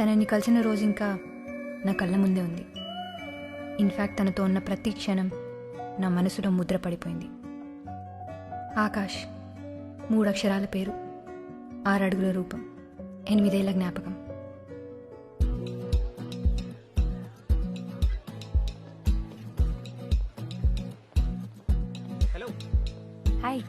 తనని కలిసిన రోజు ఇంకా నా కళ్ళ ముందే ఉంది. ఇన్ఫ్యాక్ట్ తనతో ఉన్న ప్రతి క్షణం నా మనసులో ముద్ర పడిపోయింది. ఆకాష్, 3 అక్షరాల పేరు, 6 అడుగుల రూపం, 8 ఏళ్ల జ్ఞాపకం. హలో. హాయ్.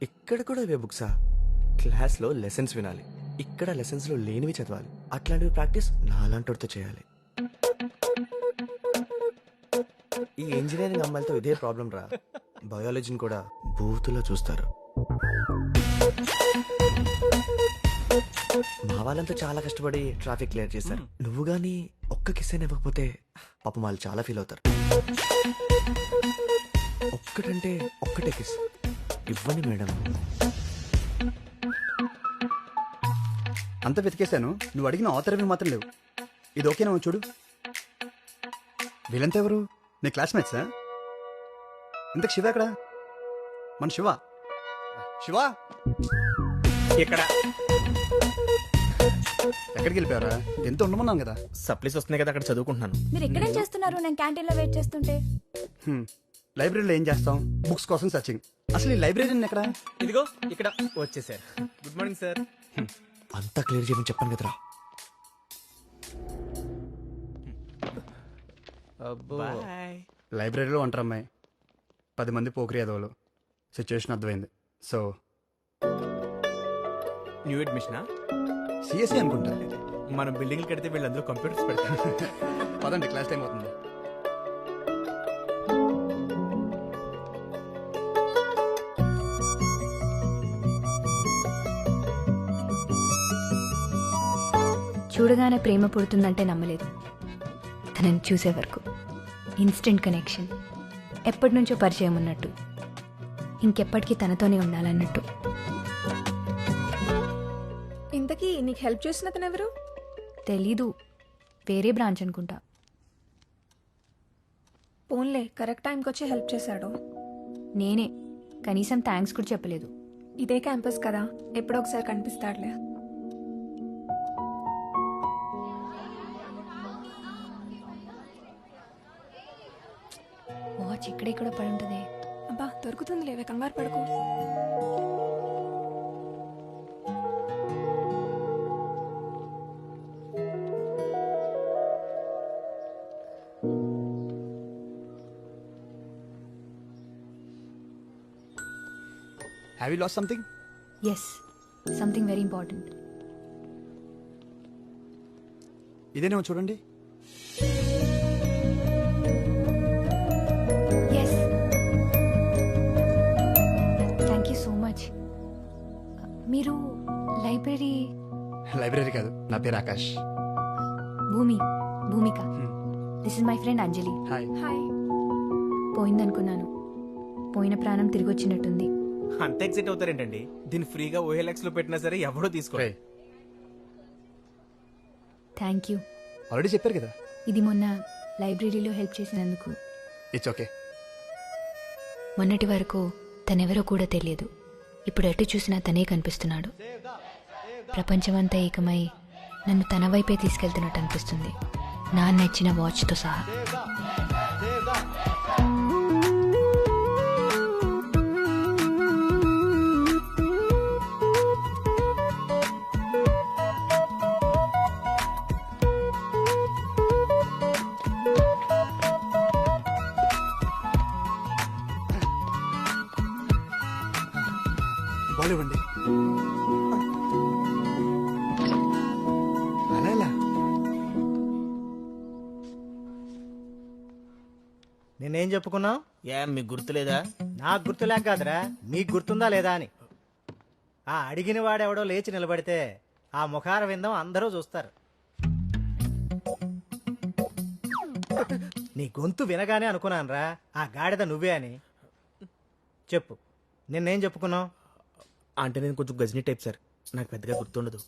ఇక్కడ కూడా ఇవే బుక్సా? క్లాస్లో లెసన్స్ వినాలి, ఇక్కడ లెసన్స్లో లేనివి చదవాలి. అట్లాంటివి ప్రాక్టీస్ నాలాంటితో చేయాలి. ఈ ఇంజనీరింగ్ అమ్మాయిలతో ఇదే ప్రాబ్లం రా. బయాలజీని కూడా బూతులో చూస్తారు. మా వాళ్ళంతా చాలా కష్టపడి ట్రాఫిక్ క్లియర్ చేశారు. నువ్వు గానీ ఒక్క కిస్ అయినా ఇవ్వకపోతే పాపం వాళ్ళు చాలా ఫీల్ అవుతారు. ఒక్కటంటే ఒక్కటే కిస్ ఇవ్వని మేడం. అంత వెతికేశాను, నువ్వు అడిగిన ఆథర్వి మాత్రం లేవు. ఇది ఓకేనా చూడు. వీళ్ళంతా ఎవరు? నీ క్లాస్మేట్సా? ఇంతకు శివ ఎక్కడ? మన శివ. శివ ఇక్కడ ఎక్కడికి వెళ్ళిపోయారా? ఎంత ఉండమన్నాను కదా. సప్లీస్ వస్తున్నాయి కదా, అక్కడ చదువుకుంటున్నాను. మీరు ఎక్కడేం చేస్తున్నారు? నేను క్యాంటీన్లో వెయిట్ చేస్తుంటే. లైబ్రరీలో ఏం చేస్తాం? బుక్స్ కోసం సర్చింగ్. అసలు ఈ లైబ్రరీ ఎక్కడ? ఇదిగో ఇక్కడ వచ్చేసారు. Good morning sir. అంతా క్లియర్ చేయమని చెప్పాను కదరా. లైబ్రరీలో ఉంటారు అమ్మాయి, 10 మంది పోకరి అదవులు. సిచ్యువేషన్ అర్థమైంది. సో న్యూ అడ్మిషనా? సిఎస్సి అనుకుంటా. మనం బిల్డింగ్లు కడితే వీళ్ళందరూ కంప్యూటర్స్ పెడతారు. పదండి, క్లాస్ టైం అవుతుంది. చూడగానే ప్రేమ పుడుతుందంటే నమ్మలేదు. తనని చూసే వరకు ఇన్స్టెంట్ కనెక్షన్, ఎప్పటి నుంచో పరిచయం ఉన్నట్టు, ఇంకెప్పటికీ తనతోనే ఉండాలన్నట్టు. ఇంతకీ నీకు హెల్ప్ చేసిన అతను ఎవరు? తెలీదు, వేరే బ్రాంచ్ అనుకుంటా. పోన్లే, కరెక్ట్ టైంకి వచ్చి హెల్ప్ చేశాడు. నేనే, కనీసం థ్యాంక్స్ కూడా చెప్పలేదు. ఇదే క్యాంపస్ కదా, ఎప్పుడో ఒకసారి కనిపిస్తాడులే. వాచ్ ఇక్కడే కూడా పడి ఉంటుంది. అబ్బా, దొరుకుతుంది లేవే, కంగారు పడుకో. Have you lost something? Yes, something very important. ఇదేనేమో చూడండి. Yes, thank you so much. మీరు లైబ్రరీ కాదు, నా పేరు Akash. Bhumika. This is my friend Anjali. Hi. Hi. పోయిందనుకున్నాను, పోయిన ప్రాణం తిరిగి వచ్చినట్టుంది. అంత ఎక్సైట్ అవుతారేంటండి? దీన్ని ఫ్రీగా OLX లో పెట్టినా సరే ఎవడో తీసుకో. Thank you. ఆల్రెడీ చెప్పారు కదా. ఇది మొన్న లైబ్రరీలో హెల్ప్ చేసినందుకు. It's okay. మొన్నటి వరకు తనెవరో కూడా తెలియదు. ఇప్పుడు ఎటు చూసినా తనే కనిపిస్తున్నాడు. ప్రపంచమంతా ఏకమై నన్ను తన వైపే తీసుకెళ్తున్నట్టు అనిపిస్తుంది, నా నచ్చిన వాచ్తో సహా. బాలేవండి. అలా ఎలా? నిన్నేం చెప్పుకున్నావు? ఏం మీకు గుర్తులేదా? నాకు గుర్తులేక కాదురా, మీకు గుర్తుందా లేదా అని. ఆ అడిగిన వాడెవడో లేచి నిలబడితే ఆ ముఖార విందం అందరూ చూస్తారు. నీ గొంతు వినగానే అనుకున్నానురా ఆ గాడిద నువ్వే అని. చెప్పు, నిన్నేం చెప్పుకున్నావు? అంటే నేను కొంచెం గజనీ టైప్ సార్, నాకు పెద్దగా గుర్తుండదు.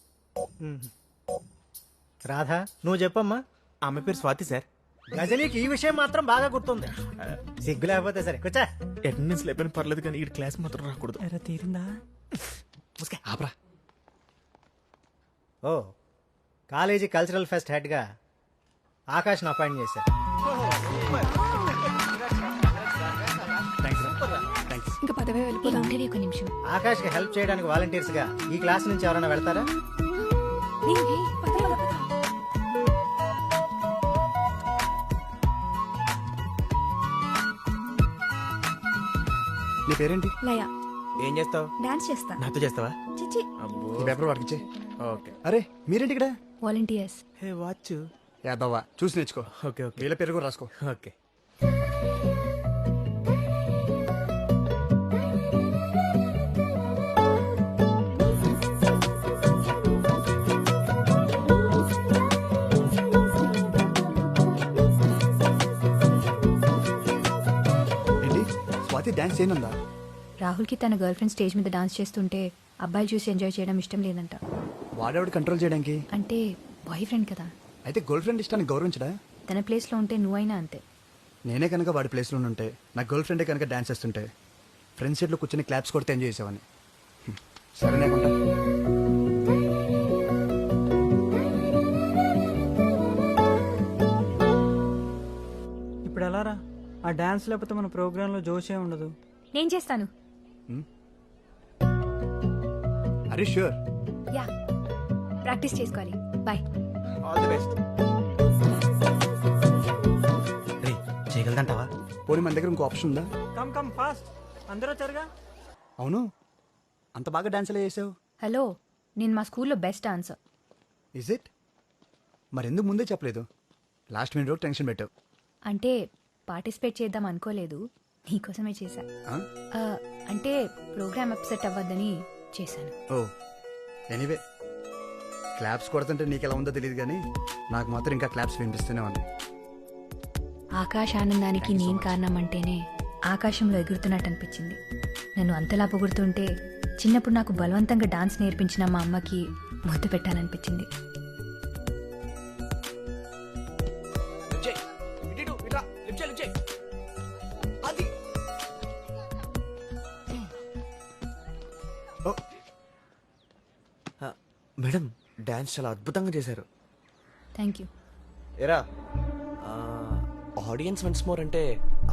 రాధా, నువ్వు చెప్పమ్మా. ఆమె పేరు స్వాతి సార్. గజనీకి ఈ విషయం మాత్రం బాగా గుర్తుంది. సిగ్గు లేకపోతే సరే కూర్చో. అటెండెన్స్ లేకపోయినా పర్లేదు కానీ ఈ క్లాస్ మాత్రం రాకూడదు. ఆపరా. ఓ, కాలేజీ కల్చరల్ ఫెస్ట్ హెడ్గా ఆకాష్ను అపాయింట్ చేశారు. ఇంకా పదవే వెళ్ళిపోదాం. ఉండేది ఒక నిమిషం. ఆకాష్కి హెల్ప్ చేయడానికి వాలంటీర్స్గా ఈ క్లాస్ నుంచి ఎవరైనా వెళ్తారా? పద, పద, పద. నీ పేరేంటి? లయ, ఏం చేస్తావు? డాన్స్ చేస్తా. నాతో చేస్తావా? చిచి, అబ్బో. ఈ పేపర్ వాడికి ఇచ్చే. ఓకే. అరే మీరేంటి ఇక్కడ? వాలంటీర్స్. Hey watch. యాదవ్వా చూసి నేర్చుకో. ఓకే ఓకే వీళ్ళ పేరు కూడా రాసుకో. ఓకే. ఏంటి స్వాతి డాన్స్ చేయనుందా? రాహుల్కి తన గర్ల్ ఫ్రెండ్ స్టేజ్ మీద డాన్స్ చేస్తుంటే అబ్బాయిలు చూసి ఎంజాయ్ చేయడం ఇష్టం లేదంట. వాడేవాడు కంట్రోల్ చేయడానికి? అంటే బాయ్ ఫ్రెండ్ కదా. అయితే గర్ల్ ఫ్రెండ్ ఇష్టాన్ని గౌరవించడా? తన ప్లేస్లో ఉంటే నువ్వైనా అంతే. నేనే కనుక వాడి ప్లేస్లో ఉంటే, నా గర్ల్ ఫ్రెండే కనుక డాన్స్ చేస్తుంటే ఫ్రెండ్ సీట్లో కూర్చొని క్లాప్స్ కొడితే ఎంజాయ్ చేసేవాడిని. సరేనేకుంటా. ఇప్పుడు ఎలా రా? ఆ డాన్స్ లేకపోతే మన ప్రోగ్రాంలో జోషే ఉండదు. నేను చేస్తాను. అరే షూర్. యా, ప్రాక్టీస్ చేసుకోవాలి. బాయ్. All the best. రే, చేయగలదంటావా? పోనీ మన దగ్గర ఇంకో ఆప్షన్ ఉందా? కమ్ కమ్ ఫాస్ట్, అందరూ వచ్చారుగా. అవును, అంత బాగా డాన్స్ ఎలా చేసావు? హలో, నేను మా స్కూల్లో బెస్ట్ డాన్సర్. Is it? మరి ఎందుకు ముందే చెప్పలేదు? లాస్ట్ మినిట్ వరకు టెన్షన్ పెట్టావు. అంటే పార్టిసిపేట్ చేద్దాం అనుకోలేదు, నీకోసమే చేశా. ఆ? అంటే ప్రోగ్రామ్ అప్సెట్ అవ్వద్దని చేశాను. ఓ ఎనీవే, క్లాప్స్ కొడుతుంటే నీకు ఎలా ఉందో తెలియదు కానీ నాకు మాత్రం ఇంకా క్లాప్స్ వినిపిస్తూనే ఉంది. ఆకాశ ఆనందానికి నేను కారణం అంటేనే ఆకాశంలో ఎగురుతున్నట్టు అనిపించింది. నన్ను అంతలా పొగుడుతుంటే చిన్నప్పుడు నాకు బలవంతంగా డాన్స్ నేర్పించిన మా అమ్మకి ముద్దు పెట్టాలనిపించింది. ఓ మేడం, డాన్స్ చాలా అద్భుతంగా చేశారు. Thank you. ఎరా, ఆడియన్స్ వన్స్ మోర్ అంటే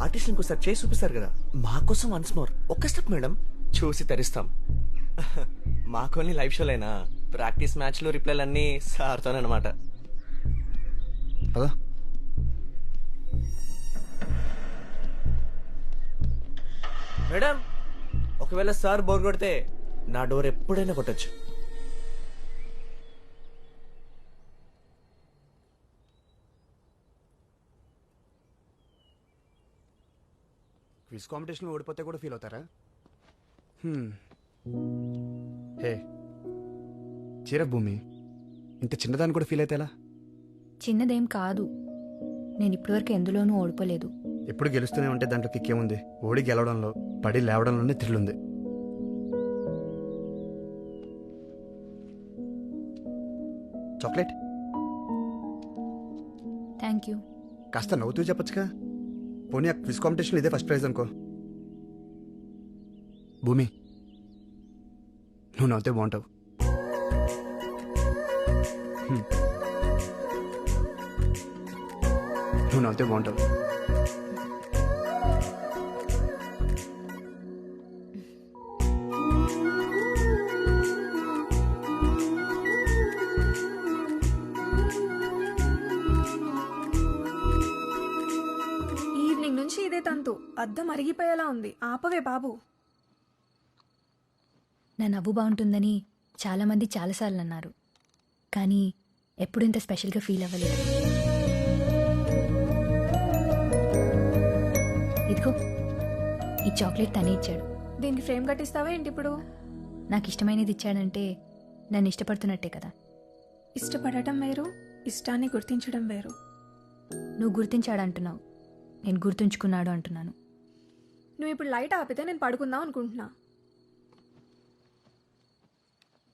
ఆర్టిస్ట్ ఇంకోసారి చేసి చూపిస్తారు కదా, మా కోసం వన్స్ మోర్ ఒక్క స్టెప్ మేడం, చూసి తరిస్తాం. మాకోని లైవ్ షోలైనా ప్రాక్టీస్ మ్యాచ్లు రిప్లైలు అన్నీ సార్తోనమాట. పదా. మేడం, ఒకవేళ సార్ బోర్ కొడితే నా డోర్ ఎప్పుడైనా కొట్టచ్చు. క్విజ్ కాంపిటీషన్లో ఓడిపోతే కూడా ఫీల్ అవుతారా? హే చీర భూమి, ఇంత చిన్నదాన్ని కూడా ఫీల్ అయితే ఎలా? చిన్నదేం కాదు, నేను ఇప్పటివరకు ఎందులోనూ ఓడిపోలేదు. ఎప్పుడు గెలుస్తూనే ఉంటే దాంట్లో కిక్కేముంది? ఓడి గెలవడంలో, పడి లేవడంలోనే థ్రిల్ ఉంది. Chocolate thank you. కాస్త నవ్వుతూ చెప్పొచ్చుగా. పోనీ ఆ క్విజ్ కాంపిటీషన్ ఇదే ఫస్ట్ ప్రైజ్ అనుకో. భూమి, నువ్వు నవ్వుతే బాగుంటావు. నువ్వు నవ్వుతే బాగుంటావు. ఈవినింగ్ నుంచి ఇదే తంతు. అద్దం అరిగిపోయేలా ఉంది. ఆపవే బాబు. నా నవ్వు బాగుంటుందని చాలామంది చాలాసార్లు అన్నారు, కానీ ఎప్పుడు ఇంత స్పెషల్గా ఫీల్ అవ్వలేదు. ఇదిగో ఈ చాక్లెట్ తనే ఇచ్చాడు. దీనికి ఫ్రేమ్ కట్టిస్తావా ఏంటి ఇప్పుడు? నాకు ఇష్టమైనది ఇచ్చాడంటే నన్ను ఇష్టపడుతున్నట్టే కదా. ఇష్టపడటం వేరు, ఇష్టాన్ని గుర్తించడం వేరు. నువ్వు గుర్తించాడు అంటున్నావు, నేను గుర్తుంచుకున్నాడు అంటున్నాను. నువ్వు ఇప్పుడు లైట్ ఆపితే నేను పడుకుందాం అనుకుంటున్నా.